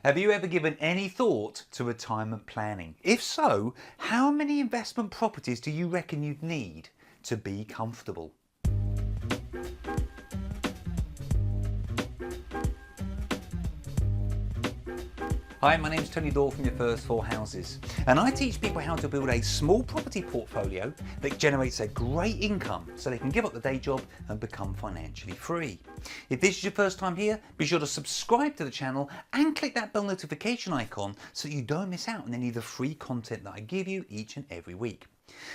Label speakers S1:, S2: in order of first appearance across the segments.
S1: Have you ever given any thought to retirement planning? If so, how many investment properties do you reckon you'd need to be comfortable? Hi, my name's Tony Daw from Your First Four Houses, and I teach people how to build a small property portfolio that generates a great income so they can give up the day job and become financially free. If this is your first time here, be sure to subscribe to the channel and click that bell notification icon so that you don't miss out on any of the free content that I give you each and every week.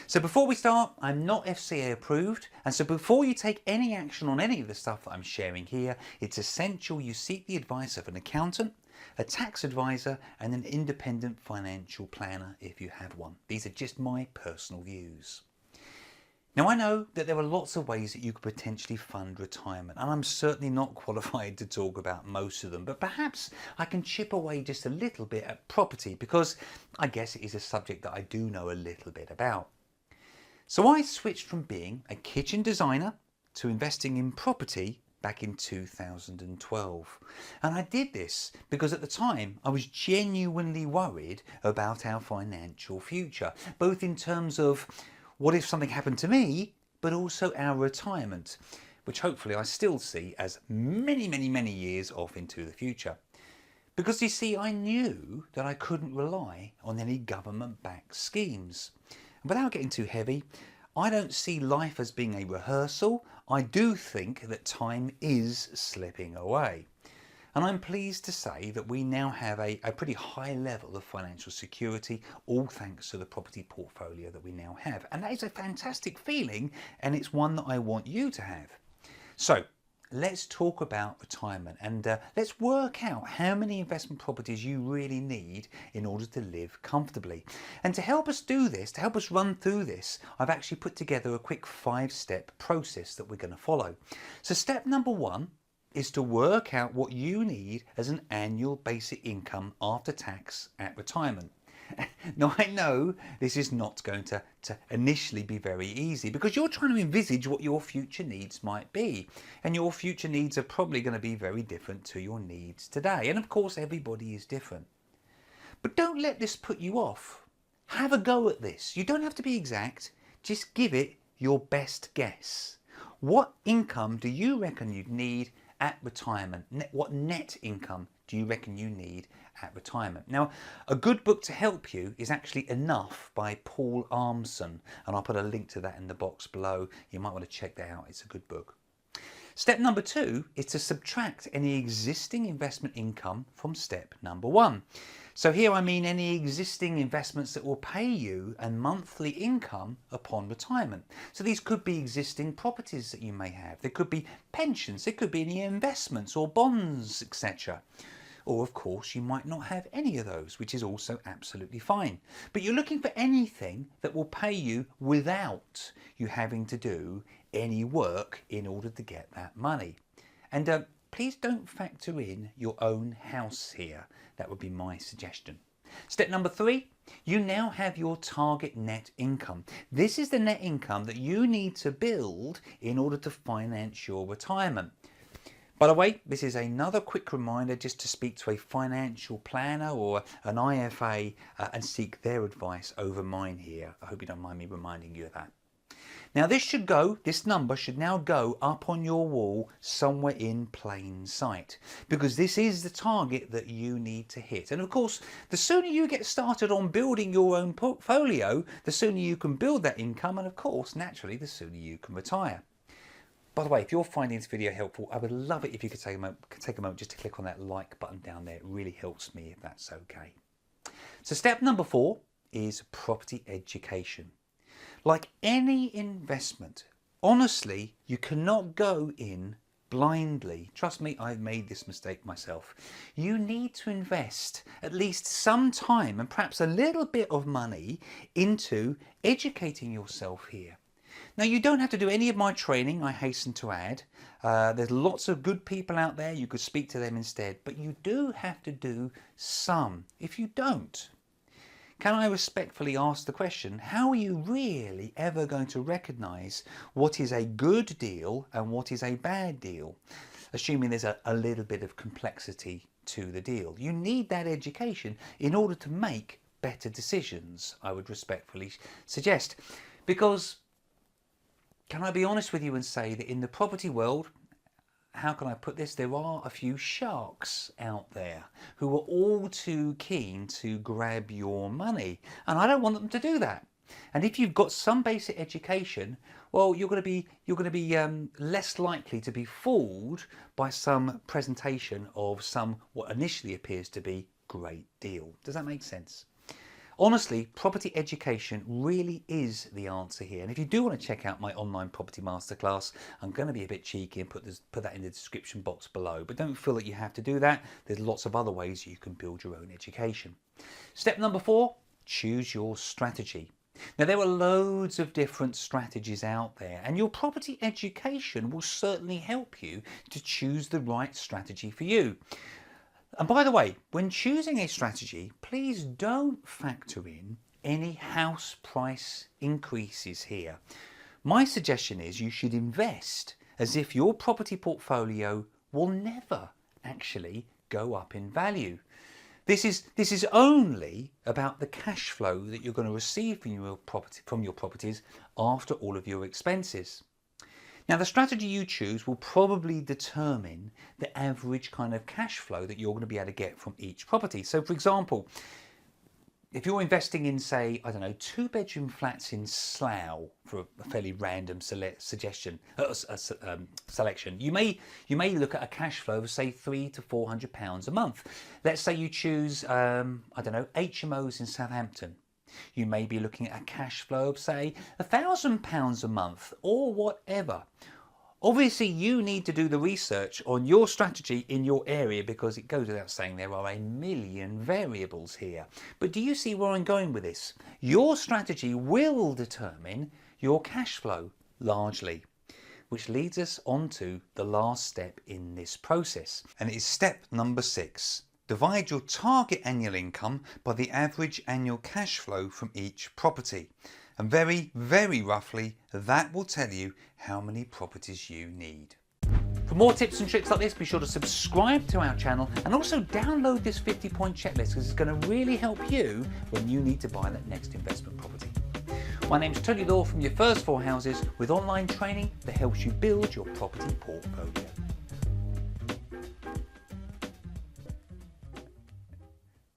S1: So before we start, I'm not FCA approved, and so before you take any action on any of the stuff that I'm sharing here, it's essential you seek the advice of an accountant, a tax advisor and an independent financial planner if you have one. These are just my personal views. Now I know that there are lots of ways that you could potentially fund retirement, and I'm certainly not qualified to talk about most of them, but perhaps I can chip away just a little bit at property because I guess it is a subject that I do know a little bit about. So I switched from being a kitchen designer to investing in property back in 2012. And I did this because at the time I was genuinely worried about our financial future, both in terms of what if something happened to me, but also our retirement, which hopefully I still see as many years off into the future. Because you see, I knew that I couldn't rely on any government-backed schemes. And without getting too heavy, I don't see life as being a rehearsal. I do think that time is slipping away. And I'm pleased to say that we now have a pretty high level of financial security, all thanks to the property portfolio that we now have. And that is a fantastic feeling, and it's one that I want you to have. So let's talk about retirement, and let's work out how many investment properties you really need in order to live comfortably. And to help us do this, to help us run through this, I've actually put together a quick 5-step process that we're going to follow. So step number 1 is to work out what you need as an annual basic income after tax at retirement. Now I know this is not going to initially be very easy because you're trying to envisage what your future needs might be, and your future needs are probably going to be very different to your needs today, and of course everybody is different. But don't let this put you off. Have a go at this. You don't have to be exact, just give it your best guess. What income do you reckon you'd need at retirement? What net income do you reckon you need at retirement? Now, a good book to help you is actually Enough by Paul Armson, and I'll put a link to that in the box below. You might want to check that out. It's a good book. Step number 2 is to subtract any existing investment income from step number 1. So here I mean any existing investments that will pay you a monthly income upon retirement. So these could be existing properties that you may have. There could be pensions, there could be any investments or bonds, etc. Or of course you might not have any of those, which is also absolutely fine. But you're looking for anything that will pay you without you having to do any work in order to get that money. And please don't factor in your own house here. That would be my suggestion. Step number 3, you now have your target net income. This is the net income that you need to build in order to finance your retirement. By the way, this is another quick reminder just to speak to a financial planner or an IFA and seek their advice over mine here. I hope you don't mind me reminding you of that. Now this number should now go up on your wall somewhere in plain sight, because this is the target that you need to hit. And of course, the sooner you get started on building your own portfolio, the sooner you can build that income, and of course, naturally, the sooner you can retire. By the way, if you're finding this video helpful, I would love it if you could take a moment just to click on that like button down there. It really helps me if that's okay. So step number 4 is property education. Like any investment, honestly, you cannot go in blindly. Trust me, I've made this mistake myself. You need to invest at least some time and perhaps a little bit of money into educating yourself here. Now, you don't have to do any of my training, I hasten to add. There's lots of good people out there. You could speak to them instead, but you do have to do some. If you don't, can I respectfully ask the question, how are you really ever going to recognise what is a good deal and what is a bad deal? Assuming there's a little bit of complexity to the deal. You need that education in order to make better decisions, I would respectfully suggest. Because, can I be honest with you and say that in the property world, how can I put this? There are a few sharks out there who are all too keen to grab your money. And I don't want them to do that. And if you've got some basic education, well, you're going to be less likely to be fooled by some presentation of some what initially appears to be great deal. Does that make sense? Honestly, property education really is the answer here. And if you do want to check out my online property masterclass, I'm going to be a bit cheeky and put that in the description box below. But don't feel that you have to do that. There's lots of other ways you can build your own education. Step number 4, choose your strategy. Now, there are loads of different strategies out there, and your property education will certainly help you to choose the right strategy for you. And by the way, when choosing a strategy, please don't factor in any house price increases here. My suggestion is you should invest as if your property portfolio will never actually go up in value. This is only about the cash flow that you're going to receive from your properties after all of your expenses. Now, the strategy you choose will probably determine the average kind of cash flow that you're going to be able to get from each property. So, for example, if you're investing in, say, I don't know, 2-bedroom flats in Slough, for a fairly random selection, you may look at a cash flow of, say, £300 to £400 a month. Let's say you choose, I don't know, HMOs in Southampton. You may be looking at a cash flow of, say, £1,000 a month or whatever. Obviously, you need to do the research on your strategy in your area, because it goes without saying there are a million variables here. But do you see where I'm going with this? Your strategy will determine your cash flow largely, which leads us on to the last step in this process. And it is step number 6. Divide your target annual income by the average annual cash flow from each property. And very, very roughly, that will tell you how many properties you need. For more tips and tricks like this, be sure to subscribe to our channel and also download this 50-point checklist, because it's going to really help you when you need to buy that next investment property. My name's Tony Law from Your First 4 Houses, with online training that helps you build your property portfolio.